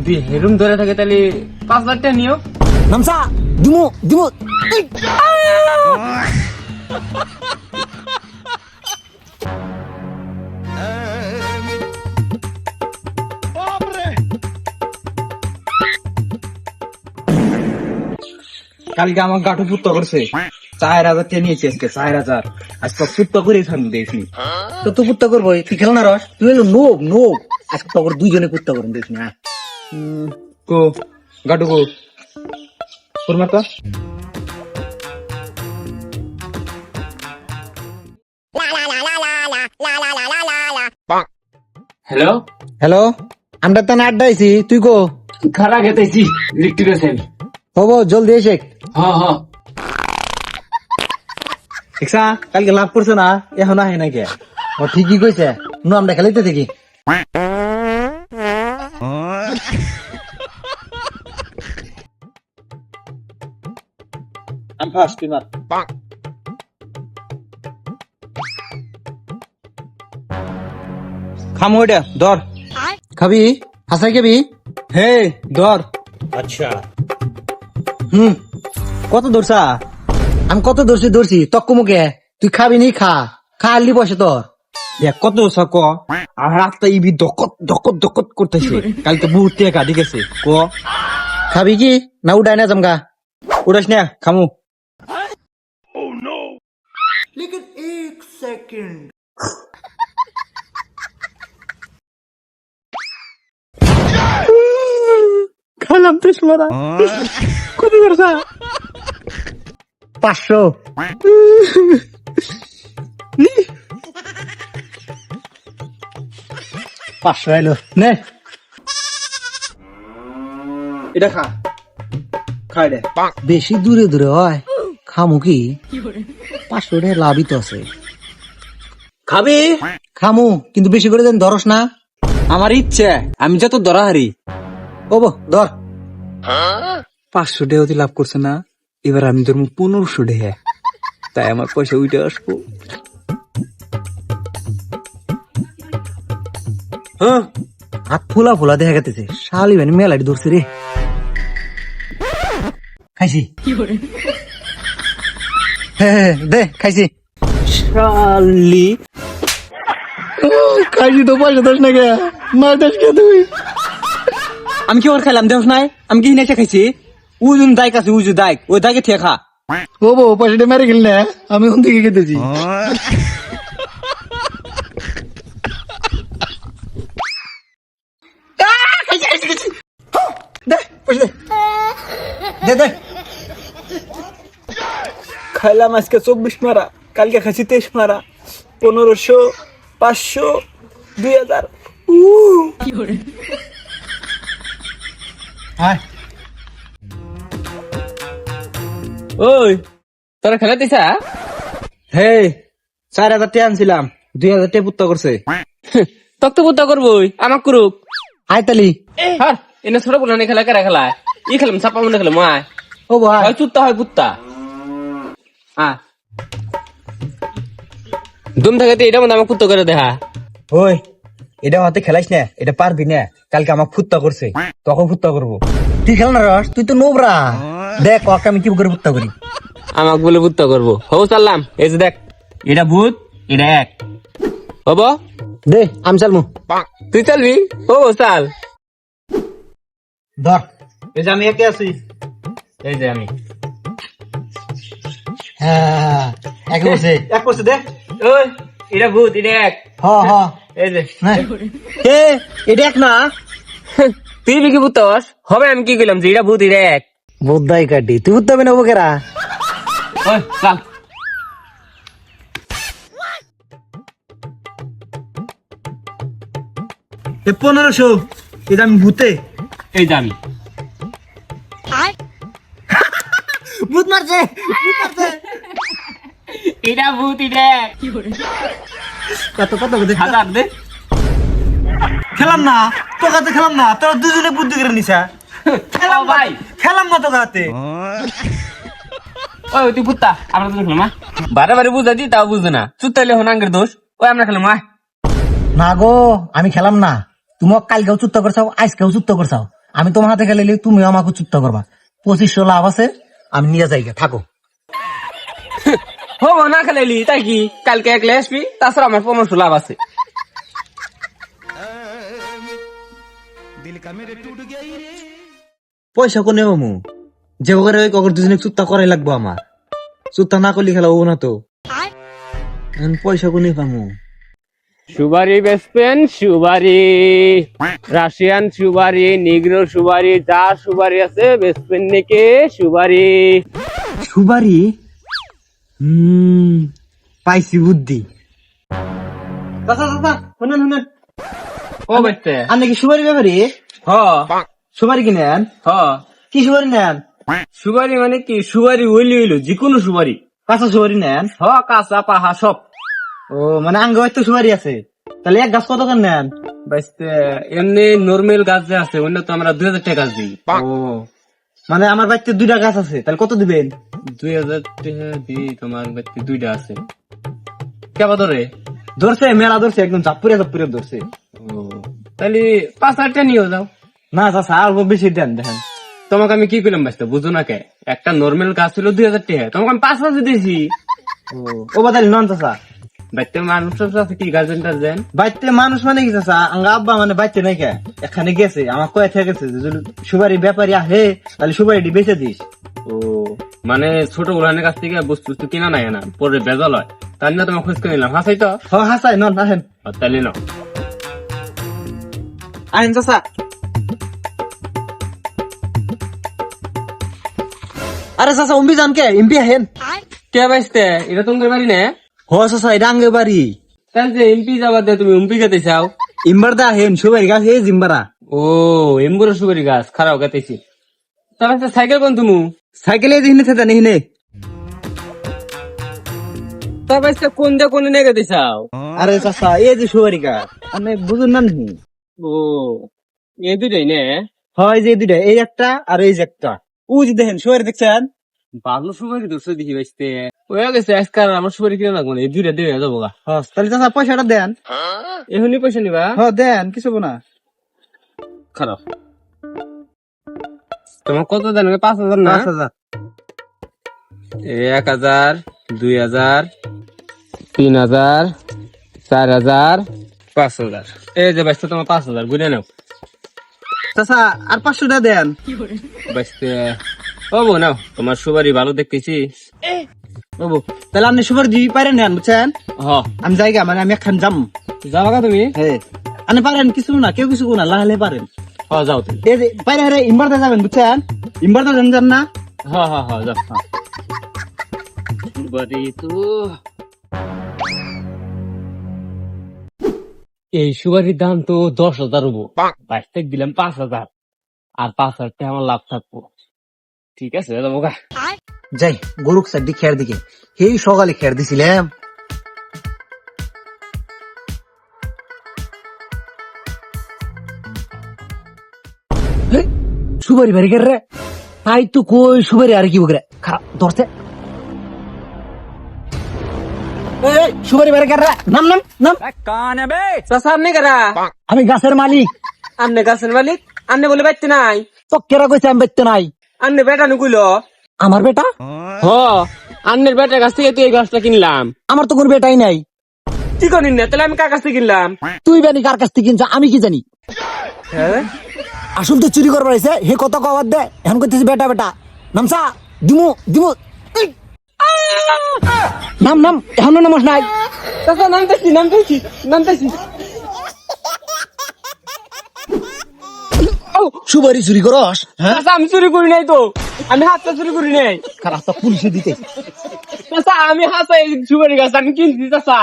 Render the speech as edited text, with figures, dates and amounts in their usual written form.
যদি হেরুম ধরে থাকে তাহলে 5 লাখ টাকা নিও। নামসা দিমু দিমু কালকে আমার গাঠু পুত্ত করছে 4,000 টাকা নিয়েছে আজকে 4,000 আজকে পুত্ত করে সামনে দেখি তো তুই কুত্তা করবো তুই খেল না রস তুই হলো নোব নোব আজকে তখন দুইজনে কুত্তা করুন দেখ না কো গাঠু কো কুরমা তো হ্যালো হ্যালো আমরা তো আড্ডাইছি তুই কো খারা খেতেছি ইলেকট্রিক আছে হবো জলদি এসে হ্যাঁ হ্যাঁ দেখছা কালকে লাভ করছে না এখন আহে নাকি ও ঠিকই কইছে নু আমরা খেলাইতে দেখি আমি ফার্স্ট টিমার খামো এটা ধর খাবি হাসাই খাবি হে ধর কত ধরছা আমি কত ধরছি তক্কু মুখে তুই খাবি নি খা খা আনলি বসে তোর দেখ কত সাক আর রাস্তা ইবি দকত দকত দকত করতেছে কালকে বহুত টাকা ঠিক আছে ক খাবি কি না উঠাই না জমগা উড়াস না খামু খালাম তো মারা কত ধরছা 500 500 এলো নে এটা খা খাই দে বেশি দূরে দূরে হয় খামু কি 500 টাকা লাভই তো আছে খাবি খামু কিন্তু বেশি করে দেন ধরস না আমার ইচ্ছে আমি যত ধরা হারি ওবো ধর 500 টাকা অতি লাভ করছে না এবার আমি ধরবো 1500 টাকা তাই আমার পয়সা উঠে আসবো হ্যাঁ হাত ফুলা ফুলা দেখা গেছে শালি মানে মেলাটি ধরছে রে খাইছি হ্যাঁ দে খাইছি শালি খাইছি তো পয়সা দোষ না কে মার দেশ কে তুই আমি কি ওর খাইলাম দেখ নাই আমি কি নেশা খাইছি উজুন দাইক আছে উজু দাইক ওই দাইকে ঠিয়া খা ও বো পয়সাটা মেরে গেল না আমি কোন দিকে খেতেছি দে পয়সা দে দে খাইলাম আজকে 24 মারা কালকে খাইছি 23 মারা 1500 500 2000 আয় ওই তোরা খেলাতেছ হে 4,000 টাকা আনছিলাম 2,000 টাকা পুত্তা করছে তক তো পুত্তা করবই আমাক করুক আয় তালি হ্যাঁ এনে ছোট বলে খেলা কেরা খেলা ই খেলাম চাপা মনে খেলাম আয় ও ভাই হয় চুত্তা হয় পুত্তা হ্যাঁ দুম থাকাতে এটা মনে আমাকে পুত্তা করে দেখা ওই এটা হাতে খেলাইস না এটা পারবি না কালকে আমার ফুত্তা করছে তখন ফুত্তা করবো তুই খেল না রস তুই তো নোবরা দেখ ওকে আমি কি করে ফুত্তা করি আমাকে বলে পুত্তা করবো হবো চাললাম এই যে দেখ এটা ভূত এটা এক হবো দে আমি চালমু তুই চালবি হবো চাল ধর এই যে আমি একে আছি এই যে আমি হ্যাঁ এক বসে এক করছে দেখ ওই এটা ভূত এটা এক হ হ এই যে এ এটা এক না তুই বিকি পুত্তস হবে আমি কি কইলাম যে এটা ভূত এটা এক বোদ্দাই কাটি তুই ফুত্তা হবে না ওকেরা ওই চাল এ 1500 এটা আমি ভূতে এই যে আমি ভূত মারছে এটা ভূত এটা এক কত কত দে 1000 দে খেলাম না তোর কাছে খেলাম না তোরা দুজনে বুদ্ধি করে নিছা খেলাম ভাই খেলাম না তোর কাছে ওই তুই পুত্তা আমরা তো দেখলাম বারে বারে বুঝা দি তাও বুঝে না চুত্তাইলে হনাঙ্গের দোষ ওই আমরা খেলাম না গো আমি খেলাম না তুমি কালকেও চুত্ত করছাও আজকেও চুত্ত করছাও আমি তোমার হাতে খেলে তুমি আমাকে চুপটা করবা 2500 লাভ আছে আমি নিয়ে যাই গে, থাকো। হো না খেলাইলি তাই কি কালকে একলে আসবি তাছাড়া আমার 1500 লাভ আছে। পয়সা কোনে হমু যে করে ওই কখন দুজনে চুত্তা করাই লাগবো আমার চুত্তা না করলে খেলা হবো না তো এখন পয়সা কোনে পামু সুবারি বেসপেন সুবারি রাশিয়ান সুবারি নিগ্রো সুবারি যা সুবারি আছে বেসপেন নাকি সুবারি। সুবারি পাইছি বুদ্ধি চাচা চাচা শুনেন শুনেন ও বেসতে আর নাকি সুবারি ব্যাপারি হ সুবারি কিনেন হ কি সুবারি নেন সুবারি মানে কি সুবারি হইলি হইলো যে কোনো সুবারি কাঁচা সুবারি নেন হ কাঁচা পাহা সব। ও মানে আঙ্গ তো সুবারি আছে তাহলে এক গাছ কত করে নেন বেসতে এমনি নরমাল গাছ যে আছে অন্য তো আমরা 2000 টাকা গাছ দিই। ও মানে আমার বাড়িতে 2টা গাছ আছে তাহলে কত দিবেন 2000 টাকা দিই তোমার বাড়িতে 2টা আছে কেবা ধরে। ধরছে মেলা ধরছে একদম চাপুরে ধরছে ও তাহলে 5000 টাকা নিয়ে যাও। না চাচা অল্প বেশি দেন দেখেন তোমাকে আমি কি করলাম বাঁচতে বুঝো না কে একটা নর্মাল গাছ ছিল 2000 টাকা তোমাকে আমি 5000 দিয়েছি। ও বাদালি নন চাচা বাড়িতে মানুষ আছে কি গার্জেন টার্জেন বাড়িতে মানুষ মানে কি চাচা আঙ্গা আব্বা মানে বাড়িতে নাই কে এখানে গেছে আমার কয়ে থেকে গেছে যে যদি সুপারি ব্যাপারী আহে তাহলে সুপারিটি বেঁচে দিস। ও মানে ছোট গুলানের কাছ থেকে বস্তু কিনা নাই না পরে বেজাল হয় তার জন্য তোমার খোঁজ করে নিলাম হাসাই তো হ হাসাই নন আসেন তাহলে নাও আহেন চাচা আরে চাচা অম্বি যান কে এমপি আহেন কে বাইসতে এটা তোমাদের বাড়ি না হ চাচা এটা আঙ্গে বাড়ি তাহলে যে এমপি যাবার দে তুমি এমপি খেতে চাও ইম্বার দা আহেন সুপারি গাছ এই জিম্বারা ও এমবুর সুপারি গাছ খারাপ গাতেছি তাহলে সাইকেল কোন তুমি সাইকেলে দিনে থেকে নিহিনে তা বাইসতে কোন দে কোন নিয়ে গেতে চাও। আরে চাচা এই যে সুপারি গাছ মানে বুঝুন না নি ও এই দুটাই নে হয় যে 2টা এই একটা আর এই যে একটা ও যে দেখেন সুপারি দেখছেন ভালো সুপারি দোষে দেখি বাইসতে ওই গেছে আজকাল আমার সুপারি কিনে লাগবো না এই দুইটা দিয়ে যাবো গা। হ্যাঁ তাহলে চাচা পয়সাটা দেন এখনই পয়সা নিবা হ্যাঁ দেন কিছু না খারাপ তোমার কত দেন 5000 না 5000 1000 2000 3000 4000 5000 এই যে বাইসতে তোমার 5000 গুনে নাও চাচা আর 500 টাকা দেন বাইসতে ও বউ নাও তোমার সুপারি ভালো দেখতেছি। বাবু তাহলে আপনি সুপারি দিবি পারেন নেন বুঝছেন হ আমি জায়গা মানে আমি একখান যাম যাবা গা তুমি হ্যাঁ আপনি পারেন কিছু না কেউ কিছু না লাহালে পারেন হ যাও তুমি এই যে পারে হারে ইম্বারতে যাবেন বুঝছেন ইম্বারতে যান না হ হ হ যাও সুপারি তো এই সুপারির দাম তো 10,000 হবো বাইশতে দিলাম 5,000 আর 5,000 টাকা আমার লাভ থাকবো ঠিক আছে যাবো গা। যাই গরুক সাইড দিয়ে খেয়ার দিকে এই সকালে খেয়ার দিছিলাম সুপারি বাড়ি রে তাই তো কই সুপারি আর কি বকরে খারাপ ধরছে সুপারি বাড়ি রে নাম নাম নাম চাচা আপনি কারা আমি গাছের মালিক আপনি গাছের মালিক আপনি বলে বাইতে নাই তো কেরা কইছে আমি বেচতে নাই আপনি বেটা নুকুলো আমার বেটা হ আপনার বেটার কাছ থেকে তুই এই গাছটা কিনলাম আমার তো কোনো বেটাই নাই কি করেন না তাহলে আমি কার কাছ থেকে কিনলাম তুই বেনি কার কাছ থেকে কিনছ আমি কি জানি হ্যাঁ আসল তো চুরি করবার আইছে হে কত কবার দে এখন কইতেছি বেটা বেটা নামসা দিমু দিমু এই! নাম নাম এখনো নামস নাই চাচা নামতেছি সুপারি চুরি করস হ্যাঁ চাচা আমি চুরি করি নাই তো আমি হাতটা চুরি করি নাই খারাপ পুলিশে দিতে চাচা আমি হাতে সুপারি গাছ আমি কিনছি চাচা